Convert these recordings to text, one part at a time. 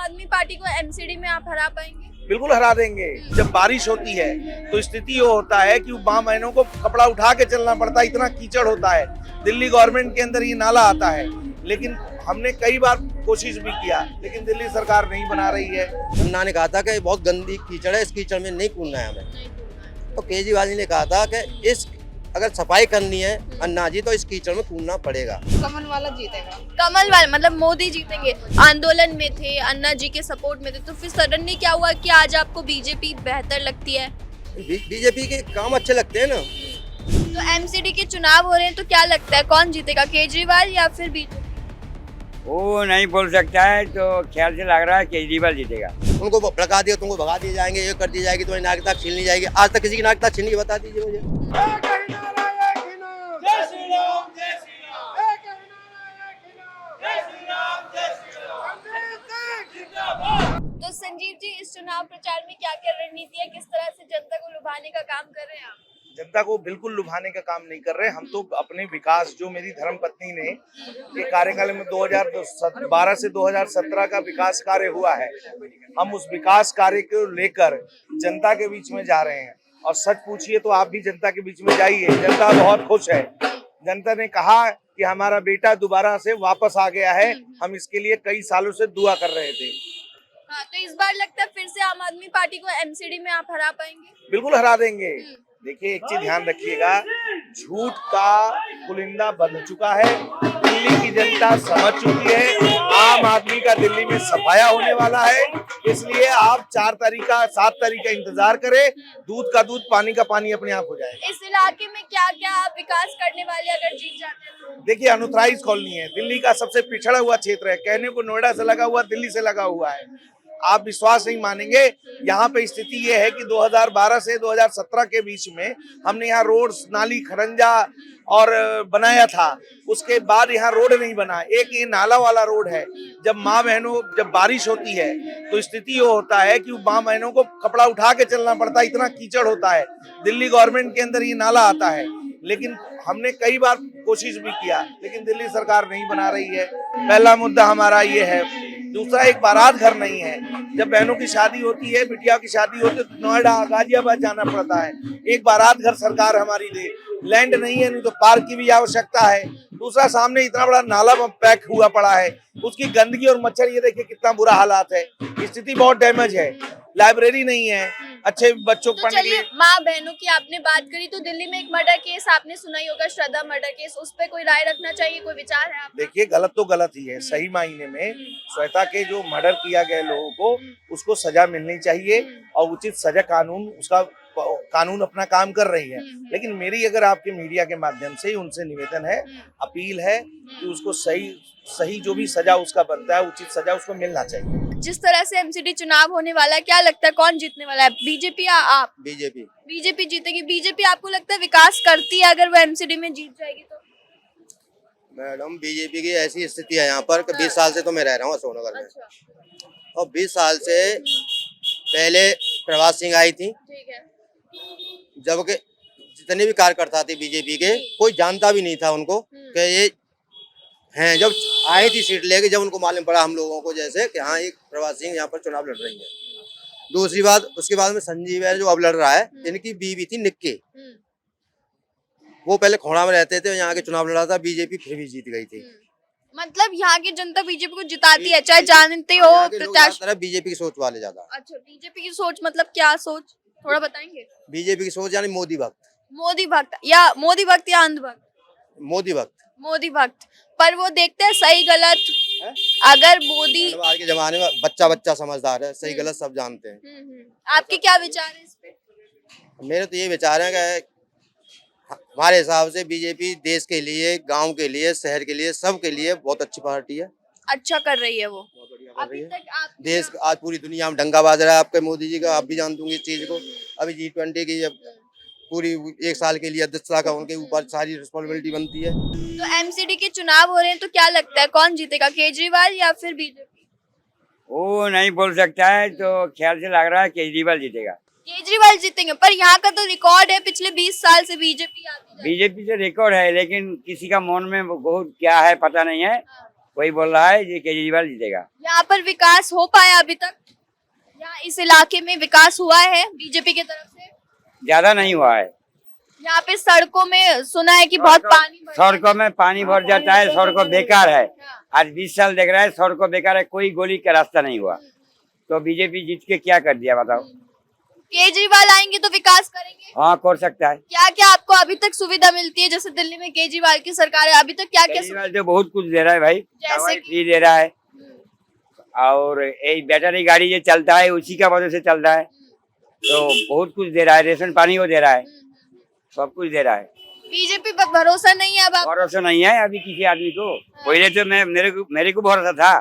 आदमी पार्टी को एमसीडी में आप हरा पाएंगे? बिल्कुल हरा देंगे। जब बारिश होती है तो स्थिति ये होता है कि माँ बहनों को कपड़ा उठा के चलना पड़ता है, इतना कीचड़ होता है। दिल्ली गवर्नमेंट के अंदर ये नाला आता है, लेकिन हमने कई बार कोशिश भी किया, लेकिन दिल्ली सरकार नहीं बना रही है। अन्ना ने कहा था कि बहुत गंदी कीचड़ है, इस कीचड़ में नहीं कूदना है हमें। तो केजरीवाल जी ने कहा था कि इस अगर सफाई करनी है अन्ना जी तो इस कीचड़ में कूदना पड़ेगा। कमल वाला जीतेगा। कमल वाला मतलब मोदी जीतेंगे। आंदोलन में थे, अन्ना जी के सपोर्ट में थे, तो फिर सडनली क्या हुआ कि आज आपको बीजेपी बेहतर लगती है? बीजेपी के काम अच्छे लगते हैं ना। तो एमसीडी के चुनाव हो रहे हैं तो क्या लगता है कौन जीतेगा, केजरीवाल या फिर बीजेपी? वो नहीं बोल सकता है, तो ख्याल से लग रहा है केजरीवाल जीतेगा। उनको भड़का दिया, तुमको भगा दिए जाएंगे, ये कर दी जाएगी, तुम्हारी नागरिकता छीन ली जाएगी। आज तक किसी की नागरिकता छीन ली, बता दीजिए मुझे। तो संजीव जी, इस चुनाव प्रचार में क्या क्या रणनीति है, किस तरह से जनता को लुभाने का काम कर रहे हैं आप? जनता को बिल्कुल लुभाने का काम नहीं कर रहे। हम तो अपने विकास, जो मेरी धर्मपत्नी ने ये कार्यकाल में 2012 से 2017 का विकास कार्य हुआ है, हम उस विकास कार्य को लेकर जनता के बीच में जा रहे हैं। और सच पूछिए तो आप भी जनता के बीच में जाइए, जनता बहुत खुश है। जनता ने कहा कि हमारा बेटा दोबारा से वापस आ गया है, हम इसके लिए कई सालों से दुआ कर रहे थे। हाँ, तो इस बार लगता है फिर से आम आदमी पार्टी को एमसीडी में आप हरा पाएंगे? बिल्कुल हरा देंगे। देखिए, एक चीज ध्यान रखिएगा, झूठ का पुलिंदा बन चुका है, दिल्ली की जनता समझ चुकी है। आम आदमी का दिल्ली में सफाया होने वाला है, इसलिए आप 4 तारीख का 7 तारीख का इंतजार करें। दूध का दूध, पानी का पानी अपने आप हो जाएगा। इस इलाके में क्या क्या आप विकास करने वाले अगर जीत जाते हैं तो? देखिए, अनऑथराइज्ड कॉलोनी है, दिल्ली का सबसे पिछड़ा हुआ क्षेत्र है, कहने को नोएडा से लगा हुआ, दिल्ली से लगा हुआ है। आप विश्वास नहीं मानेंगे, यहाँ पे स्थिति ये है कि 2012 से 2017 के बीच में हमने यहाँ रोड, नाली, खरंजा और बनाया था। उसके बाद यहाँ रोड नहीं बना। एक ये नाला वाला रोड है। जब माँ बहनों, जब बारिश होती है तो स्थिति ये होता है कि माँ बहनों को कपड़ा उठा के चलना पड़ता है, इतना कीचड़ होता है। दिल्ली गवर्नमेंट के अंदर ये नाला आता है, लेकिन हमने कई बार कोशिश भी किया, लेकिन दिल्ली सरकार नहीं बना रही है। पहला मुद्दा हमारा ये है। दूसरा, एक बारात घर नहीं है। जब बहनों की शादी होती है, बिटिया की शादी होती है, तो नोएडा, गाजियाबाद जाना पड़ता है। एक बारात घर सरकार हमारी दे। लैंड नहीं है, नहीं तो पार्क की भी आवश्यकता है। दूसरा, सामने इतना बड़ा नाला पैक हुआ पड़ा है, उसकी गंदगी और मच्छर, ये देखिए कितना बुरा हालात है। स्थिति बहुत डैमेज है। लाइब्रेरी नहीं है अच्छे बच्चों को पढ़ने के लिए। माँ बहनों की आपने बात करी, तो दिल्ली में एक मर्डर केस आपने सुना ही होगा, श्रद्धा मर्डर केस, उस पे कोई राय रखना चाहिए, कोई विचार है आपका? देखिए, गलत तो गलत ही है। सही मायने में श्वेता के जो मर्डर किया गया लोगों को, उसको सजा मिलनी चाहिए और उचित सजा, कानून अपना काम कर रही है। लेकिन मेरी अगर आपके मीडिया के माध्यम से उनसे निवेदन है, अपील है कि उसको सही जो भी सजा उसका बनता है, उचित सजा उसको मिलना चाहिए। जिस तरह से एमसीडी चुनाव होने वाला है, क्या लगता है कौन जीतने वाला है, बीजेपी या आप? बीजेपी। बीजेपी जीतेगी। बीजेपी आपको लगता है विकास करती है अगर वो एमसीडी में जीत जाएगी तो? मैडम, बीजेपी की ऐसी स्थिति है यहाँ पर कि 20 साल से तो मैं रह रहा हूँ अशोकनगर में। अच्छा। और 20 साल से पहले प्रभात सिंह आई थी, ठीक है। जबकि जितने भी कार्यकर्ता थे बीजेपी के, कोई जानता भी नहीं था उनको कि ये हैं। जब आई थी सीट लेके, जब उनको मालूम पड़ा हम लोगों को, जैसे कि हाँ, एक प्रभात सिंह यहाँ पर चुनाव लड़ रही है। दूसरी बात, उसके बाद में संजीव है जो अब लड़ रहा है, इनकी बीवी थी निक्की। वो पहले खोड़ा में रहते थे, यहाँ के चुनाव लड़ा था, बीजेपी फिर भी जीत गई थी। मतलब यहाँ की जनता बीजेपी को जिताती है, चाहे जानते हो प्रत्याशी। बीजेपी की सोच वाले ज्यादा। अच्छा, बीजेपी की सोच मतलब क्या सोच, थोड़ा बताएंगे? बीजेपी की सोच यानी मोदी भक्त। मोदी भक्त या अंध भक्त? मोदी भक्त। मोदी भक्त। पर वो देखते हैं सही गलत है? अगर मोदी, आज के जमाने में बच्चा समझदार है, सही गलत सब जानते हैं। आपके क्या विचार है इस पे? मेरे तो ये विचार है कि हमारे हिसाब से बीजेपी देश के लिए, गांव के लिए, शहर के लिए, सब के लिए बहुत अच्छी पार्टी है। अच्छा कर रही है वो। बहुत बढ़िया कर रही अभी है। तक आप देश आज पूरी दुनिया में डंका बाज रहा है आपके मोदी जी का, आप भी जानते होंगे इस चीज को। अभी G20 की जब पूरी 1 साल के लिए अध्यक्षता का उनके ऊपर सारी रिस्पॉन्सिबिलिटी बनती है। तो एमसीडी के चुनाव हो रहे हैं तो क्या लगता है कौन जीतेगा, केजरीवाल या फिर बीजेपी? वो नहीं बोल सकता है, तो ख्याल से लग रहा है केजरीवाल जीतेगा। केजरीवाल जीतेंगे, पर यहाँ का तो रिकॉर्ड है पिछले 20 साल से बीजेपी आती है। बीजेपी से रिकॉर्ड है, लेकिन किसी का मन में बहुत क्या है पता नहीं है। वही बोल रहा है ये केजरीवाल जीतेगा। यहाँ पर विकास हो पाया अभी तक? यहाँ इस इलाके में विकास हुआ है बीजेपी की तरफ से? ज्यादा नहीं हुआ है। यहाँ पे सड़कों में सुना है कि बहुत पानी भर जाता है। सड़कों में पानी भर जाता है, सड़कों बेकार है। आज 20 साल देख रहा है सड़कों बेकार है, कोई गोली का रास्ता नहीं हुआ। तो बीजेपी जीत के क्या कर दिया बताओ? केजरीवाल आएंगे तो विकास करेंगे? हाँ कर सकता है। क्या क्या आपको अभी तक सुविधा मिलती है? जैसे दिल्ली में केजरीवाल की सरकार है, अभी तक क्या क्या केजरीवाल तो बहुत कुछ दे रहा है भाई, जैसे दवाई कि? फ्री दे रहा है, और एक बैटरी गाड़ी ये चलता है उसी का वजह से चलता है, तो बहुत कुछ दे रहा है। रेशन पानी वो दे रहा है, सब कुछ दे रहा है। बीजेपी पर भरोसा नहीं है अब आप? भरोसा नहीं है अभी किसी आदमी को। पहले तो मेरे को भरोसा था।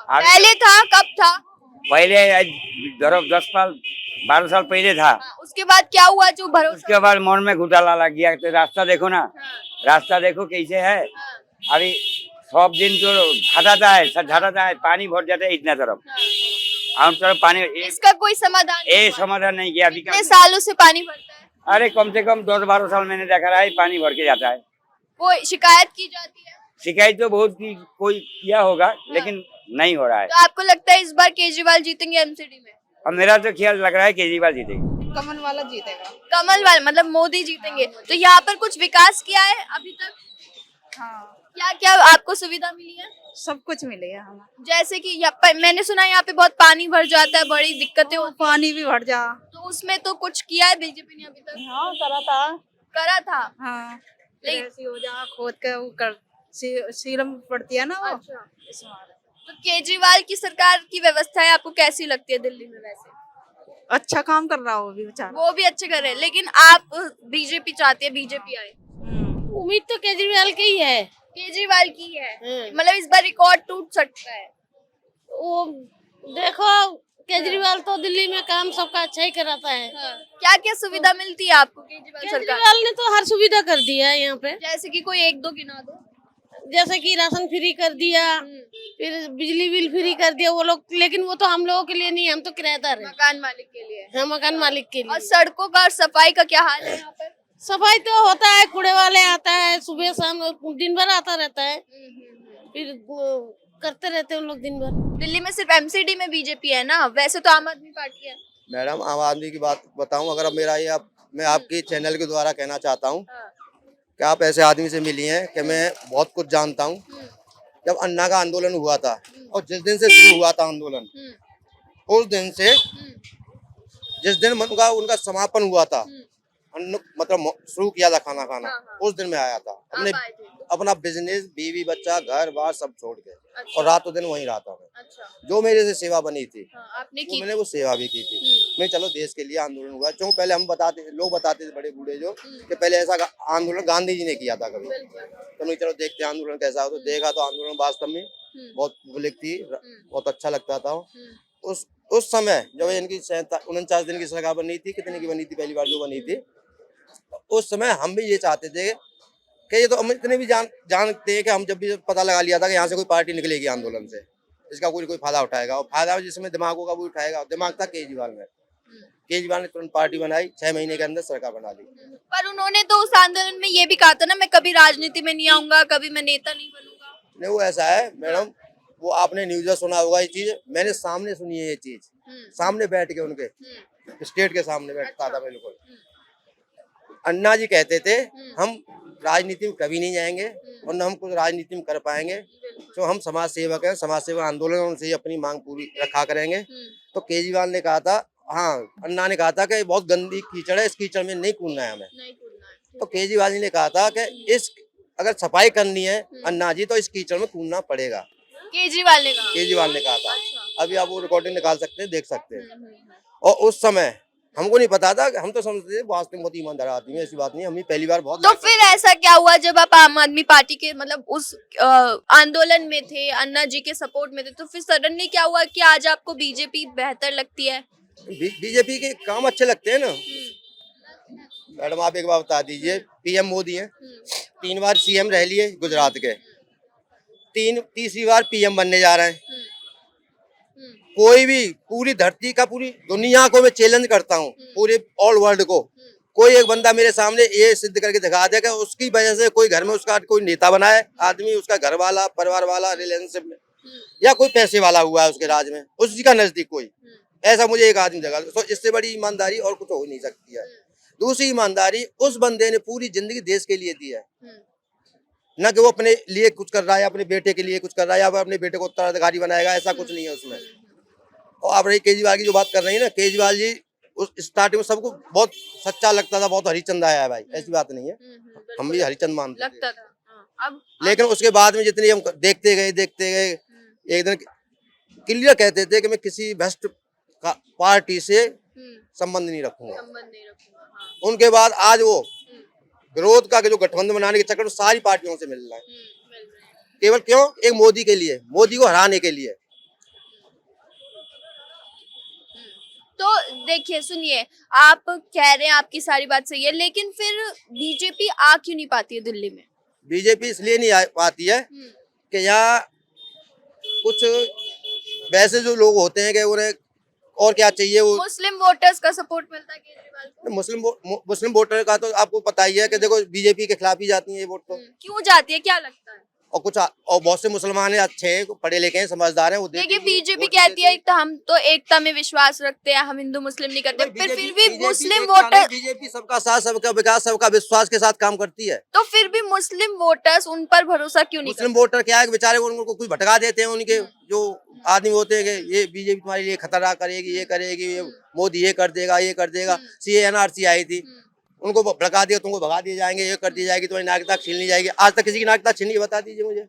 अभी पहले था, कब था? पहले धरो 10 साल 12 साल पहले था। उसके बाद क्या हुआ जो भरोसा? उसके बाद मन में घुटाला लग गया। तो रास्ता देखो ना, रास्ता देखो कैसे है। अभी सब दिन तो घटाता है, सब घटाता है, पानी भर जाता है इतना तरफ, हम तरफ पानी। इसका कोई समाधान नहीं हुआ? समाधान नहीं किया। अभी कितने सालों से पानी भरता है? अरे कम से कम 10-12 साल मैंने देखा रहा है पानी भर के जाता है। कोई शिकायत की जाती है? शिकायत तो बहुत की कोई किया होगा, लेकिन नहीं हो रहा है। तो आपको लगता है इस बार केजरीवाल जीतेंगे एमसीडी में? अब मेरा तो ख्याल लग रहा है केजरीवाल जीतेगी। कमल वाला जीतेगा। कमल वाले मतलब मोदी जीतेंगे। तो यहाँ पर कुछ विकास किया है अभी तक? हाँ, क्या क्या आपको सुविधा मिली है? सब कुछ मिलेगा हमें। जैसे कि यहाँ पर मैंने सुना है यहाँ पे बहुत पानी भर जाता है, बड़ी दिक्कतें होती पानी भी भर जा। हैं। तो उसमें तो कुछ किया है बीजेपी ने अभी तक? हाँ, करा था। करा था। हाँ, लेकिन- ऐसी हो जा खोद के वो कर सीरम पड़ती है ना वो। अच्छा। इसमें तो केजरीवाल की सरकार की व्यवस्थाएं आपको कैसी लगती है दिल्ली में? वैसे अच्छा काम कर रहा हो भी बेचारा। वो भी अच्छे कर रहे हैं, लेकिन आप बीजेपी चाहते हैं बीजेपी आए? उम्मीद तो केजरीवाल की ही है। केजरीवाल की है, मतलब इस बार रिकॉर्ड टूट सकता है। वो देखो केजरीवाल तो दिल्ली में काम सबका अच्छा ही कराता है। क्या क्या सुविधा मिलती है आपको केजरीवाल सरकार? केजरीवाल ने तो हर सुविधा कर दी है यहाँ पे। जैसे कि कोई एक दो गिना दो। जैसे कि राशन फ्री कर दिया, फिर बिजली बिल फ्री कर दिया वो लोग, लेकिन वो तो हम लोगों के लिए नहीं है, हम तो किराएदार हैं। मकान मालिक के लिए। हाँ, मकान मालिक के और लिए। सड़कों का और सफाई का क्या हाल है यहाँ पर? सफाई तो होता है, कूड़े वाले आता है सुबह शाम, दिन भर आता रहता है, फिर करते रहते हैं उन लोग दिन भर। दिल्ली में सिर्फ एमसीडी में बीजेपी है ना, वैसे तो आम आदमी पार्टी है। मैडम आम आदमी की बात बताऊं, अगर अब मेरा ये मैं आपके चैनल के द्वारा कहना चाहता हूं कि आप ऐसे आदमी से मिली हैं कि मैं बहुत कुछ जानता हूं। जब अन्ना का आंदोलन हुआ था और जिस दिन से शुरू हुआ था आंदोलन, उस दिन से जिस दिन उनका समापन हुआ था, मतलब शुरू किया था खाना खाना, उस दिन में आया था। अपने अपना बिजनेस, बीवी बच्चा, घर बार सब छोड़ के, और रातों दिन वहीं रहा था मैं। जो मेरे से सेवा बनी थी आपने वो की? मैंने वो सेवा भी की थी। मैं चलो देश के लिए आंदोलन हुआ, क्यों पहले हम लोग बताते थे बड़े बूढ़े जो कि पहले ऐसा आंदोलन गांधी जी ने किया था कभी, तो मैं चलो देखते हैं आंदोलन कैसा हो। तो देखा तो आंदोलन वास्तव में बहुत पब्लिक थी, बहुत अच्छा लगता था। उस समय जब इनकी 49 दिन की सरकार बनी थी, कितने की बनी थी पहली बार जो बनी थी, उस समय हम भी ये चाहते थे कि ये तो हम इतने भी जानते हैं कि हम जब भी पता लगा लिया था कि यहाँ से कोई पार्टी निकलेगी आंदोलन से, इसका कोई फायदा उठाएगा, और फायदा जिसमें दिमाग होगा वो उठाएगा। दिमाग था केजरीवाल में। केजरीवाल ने तुरंत पार्टी बनाई, 6 महीने के अंदर सरकार बना ली। पर उन्होंने तो उस आंदोलन में ये भी कहा था ना, मैं कभी राजनीति में नहीं आऊंगा, कभी मैं नेता नहीं बनूंगा। नहीं, वो ऐसा है मैडम, वो आपने न्यूज सुना होगा ये चीज, मैंने सामने सुनी है ये चीज, सामने बैठ के उनके स्टेट के सामने बैठता था बिल्कुल। अन्ना जी कहते थे हम राजनीति में कभी नहीं जाएंगे और न हम कुछ राजनीति में कर पाएंगे, तो हम समाज सेवक हैं, समाज सेवा आंदोलन से अपनी मांग पूरी रखा करेंगे। तो केजरीवाल ने कहा था, हाँ अन्ना ने कहा था कि बहुत गंदी कीचड़ है, इस कीचड़ में नहीं कूदना है हमें। तो केजरीवाल जी ने कहा था कि इस अगर सफाई करनी है अन्ना जी तो इस कीचड़ में कूदना पड़ेगा। केजरीवाल ने कहा? केजरीवाल ने कहा था। अभी आप वो रिकॉर्डिंग निकाल सकते हैं, देख सकते हैं। और उस समय हमको नहीं पता था, हम तो समझते थे वास्तव में बहुत ईमानदार आदमी है, ऐसी बात नहीं। हमने पहली बार बहुत। तो फिर ऐसा क्या हुआ जब आप आम आदमी पार्टी के मतलब उस आंदोलन में थे, अन्ना जी के सपोर्ट में थे, तो फिर सडनली क्या हुआ कि आज आपको बीजेपी बेहतर लगती है? बीजेपी के काम अच्छे लगते हैं ना मैडम। आप एक बार बता दीजिए, पीएम मोदी हैं, 3 बार सीएम रह लिए गुजरात के, तीसरी बार पीएम बनने जा रहे हैं। कोई भी पूरी धरती का, पूरी दुनिया को मैं चैलेंज करता हूँ, पूरे ऑल वर्ल्ड को, कोई एक बंदा मेरे सामने ये सिद्ध करके दिखा दे कि उसकी वजह से कोई घर में उसका कोई नेता बना है आदमी, उसका घर वाला परिवार वाला रिलेशनशिप में, या कोई पैसे वाला हुआ है उसके राज में, उसी का नजदीक कोई, ऐसा मुझे एक आदमी जगह। तो इससे बड़ी ईमानदारी और कुछ हो नहीं सकती है। दूसरी ईमानदारी, उस बंदे ने पूरी जिंदगी देश के लिए दी है, न कि वो अपने लिए कुछ कर रहा है, अपने बेटे के लिए कुछ कर रहा है, या वो अपने बेटे को उत्तराधिकारी बनाएगा, ऐसा कुछ नहीं है उसमें। और आप रही केजरीवाल की जो बात कर रही है ना, केजरीवाल जी उस स्टार्टिंग में सबको बहुत सच्चा लगता था, बहुत हरिचंद आया है भाई, ऐसी बात नहीं है, हम भी हरिचंद मानते थे। लगता था। अब लेकिन उसके बाद में जितनी हम देखते गए, एक दिन क्लियर कहते थे कि मैं किसी भ्रष्ट पार्टी से संबंध नहीं रखूंगा। संबंध नहीं रखूंगा। हाँ। उनके बाद आज वो विरोध का जो गठबंधन बनाने के चक्कर में सारी पार्टियों से मिल रहा है, मिल रहे हैं। केवल क्यों? एक मोदी के लिए, मोदी को हराने के लिए। तो देखिए सुनिए, आप कह रहे हैं आपकी सारी बात सही है, लेकिन फिर बीजेपी आ क्यों नहीं पाती है दिल्ली में? बीजेपी इसलिए नहीं आ पाती है कि यहाँ कुछ वैसे जो लोग होते हैं कि उन्हें और क्या चाहिए, वो मुस्लिम वोटर्स का सपोर्ट मिलता है केजरीवाल को? मुस्लिम वोटर का तो आपको पता ही है कि देखो बीजेपी के खिलाफ ही जाती है ये वोट तो। क्यों जाती है, क्या लगता है? और बहुत से मुसलमान हैं, अच्छे हैं, पढ़े लिखे हैं, समझदार हैं, वो देते देखिए भी हैं, बीजेपी वोट भी कहती देते है हैं। एक तो हम तो एकता में विश्वास रखते हैं, हम हिंदू मुस्लिम नहीं करते, फिर भी मुस्लिम एकता नहीं, वोटर, बीजेपी सबका साथ, सबका विकास, सबका विश्वास के साथ काम करती है। तो फिर भी मुस्लिम वोटर्स उन पर भरोसा क्यों नहीं मुस्लिम वोटर क्या है कि बेचारे उनको कुछ भटका देते हैं, उनके जो आदमी होते हैं कि ये बीजेपी तुम्हारे लिए खतरा करेगी, ये करेगी, ये मोदी ये कर देगा, ये कर देगा। सीए एनआरसी आई थी, उनको भड़का दिया, तुमको भगा दिए जाएंगे, ये कर दी जाएगी, तुम्हारी नागरिकता छीन ली जाएगी। आज तक किसी की नागरिकता छीनी है? बता दीजिए मुझे,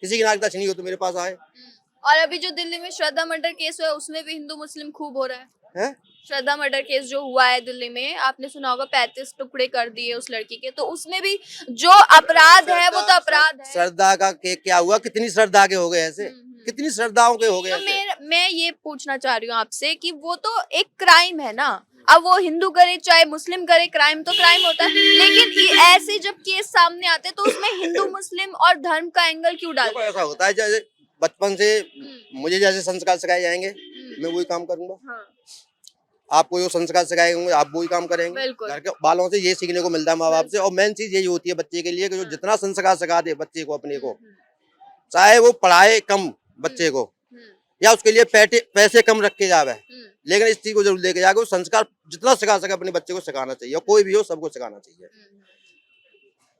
किसी की नागरिकता छीनी हो तो मेरे पास आए। और अभी जो दिल्ली में श्रद्धा मर्डर केस हुआ है उसमें भी हिंदू मुस्लिम खूब हो रहा है। हैं? श्रद्धा मर्डर केस जो हुआ है दिल्ली में, आपने सुना होगा, 35 टुकड़े कर दिए उस लड़की के, तो उसमें भी जो अपराध है वो तो अपराध है। श्रद्धा का क्या हुआ? कितनी श्रद्धा के हो गए ऐसे, कितनी श्रद्धाओं के हो गए तो ऐसे? मैं ये पूछना चाह रही हूँ आपसे कि वो तो एक क्राइम है ना, अब वो हिंदू करे चाहे मुस्लिम करे, क्राइम तो क्राइम होता है, लेकिन ऐसे जब केस सामने आते हैं तो उसमें हिंदू मुस्लिम और धर्म का एंगल क्यों डालते देखो हैं? ऐसा होता है, जैसे बचपन से मुझे जैसे संस्कार सिखाए जाएंगे मैं वही काम करूंगा, हाँ, आपको जो संस्कार सिखाए होंगे आप वही काम करेंगे। बिल्कुल। घर के बालों से ये सीखने को मिलता है माँ बाप से। और मेन चीज यही होती है बच्चे के लिए कि जो जितना संस्कार सिखा दे बच्चे को अपने को, चाहे वो पढ़ाए कम बच्चे को या उसके लिए पैसे कम रख के जावे, लेकिन इस चीज को जरूर लेके जाके वो संस्कार जितना सिखा सके अपने बच्चे को सिखाना चाहिए। और कोई भी हो सबको सिखाना चाहिए।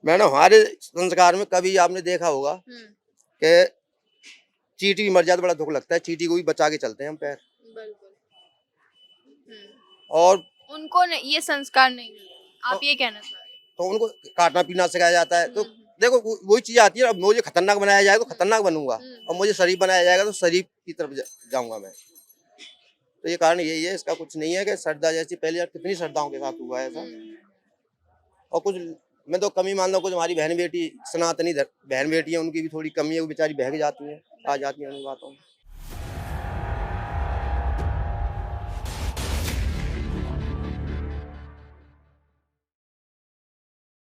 मैडम हमारे संस्कार में कभी आपने देखा होगा कि चींटी भी मर जाए तो बड़ा दुख लगता है, चींटी को भी बचा के चलते हैं हम पैर। और उनको ये संस्कार नहीं है, आप ये कहना चाह रहे हैं? तो उनको काटना पीना सिखाया जाता है। तो देखो वही चीज आती है, अब मुझे खतरनाक बनाया जाएगा तो खतरनाक बनूंगा, और मुझे शरीफ बनाया जाएगा तो शरीफ की तरफ जाऊंगा मैं। तो ये कारण यही है, इसका कुछ नहीं है कि श्रद्धा जैसी पहले यार कितनी श्रद्धाओं के साथ हुआ है ऐसा। और कुछ मैं तो कमी मान लो, कुछ हमारी बहन बेटी सनातनी बहन बेटी है, उनकी भी थोड़ी कमी है, वो बेचारी बहक जाती है, आ जाती है उन बातों में।